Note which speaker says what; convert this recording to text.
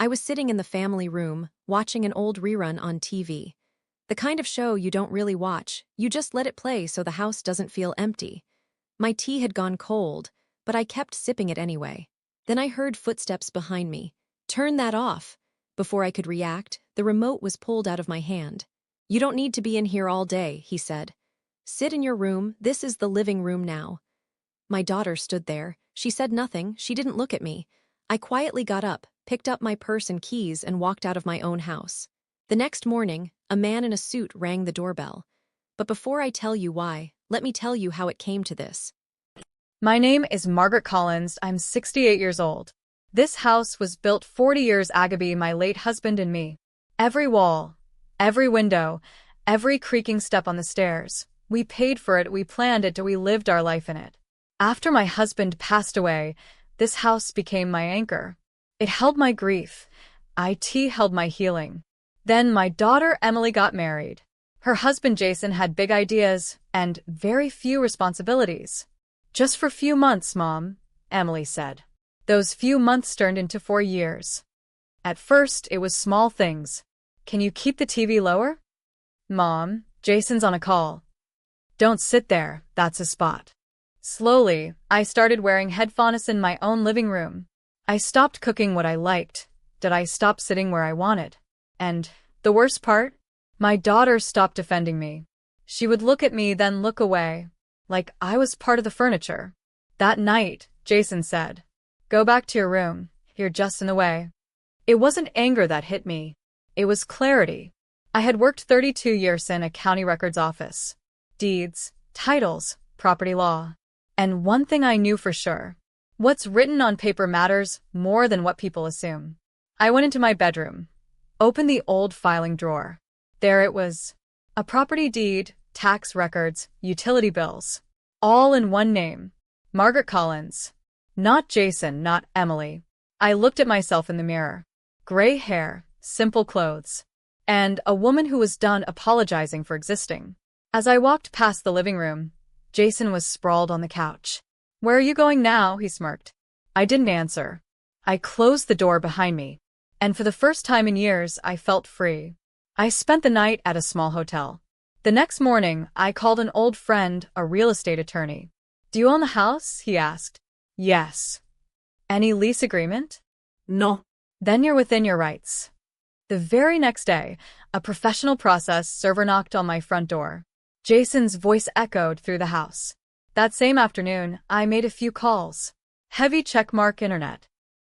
Speaker 1: I was sitting in the family room, watching an old rerun on TV. The kind of show you don't really watch, you just let it play so the house doesn't feel empty. My tea had gone cold, but I kept sipping it anyway. Then I heard footsteps behind me. Turn that off. Before I could react, the remote was pulled out of my hand. You don't need to be in here all day, he said. Sit in your room, this is the living room now. My daughter stood there. She said nothing, she didn't look at me. I quietly got up, picked up my purse and keys, and walked out of my own house. The next morning, a man in a suit rang the doorbell. But before I tell you why, let me tell you how it came to this.
Speaker 2: My name is Margaret Collins. I'm 68 years old. This house was built 40 years ago, my late husband and me. Every wall, every window, every creaking step on the stairs. We paid for it, we planned it, we lived our life in it. After my husband passed away, this house became my anchor. It held my grief. It held my healing. Then my daughter Emily got married. Her husband Jason had big ideas and very few responsibilities. Just for few months, Mom, Emily said. Those few months turned into 4 years. At first, it was small things. Can you keep the TV lower? Mom, Jason's on a call. Don't sit there, that's a spot. Slowly, I started wearing headphones in my own living room. I stopped cooking what I liked. Did I stop sitting where I wanted? And, the worst part? My daughter stopped defending me. She would look at me, then look away, like I was part of the furniture. That night, Jason said, "Go back to your room, you're just in the way." It wasn't anger that hit me. It was clarity. I had worked 32 years in a county records office. Deeds, titles, property law. And one thing I knew for sure. What's written on paper matters more than what people assume. I went into my bedroom, opened the old filing drawer. There it was. A property deed, tax records, utility bills. All in one name. Margaret Collins. Not Jason, not Emily. I looked at myself in the mirror. Gray hair, simple clothes. And a woman who was done apologizing for existing. As I walked past the living room, Jason was sprawled on the couch. "Where are you going now?" he smirked. I didn't answer. I closed the door behind me. And for the first time in years, I felt free. I spent the night at a small hotel. The next morning, I called an old friend, a real estate attorney. "Do you own the house?" he asked. "Yes." "Any lease agreement?"
Speaker 3: No.
Speaker 2: "Then you're within your rights." The very next day, a professional process server knocked on my front door. Jason's voice echoed through the house. That same afternoon, I made a few calls. Heavy checkmark internet.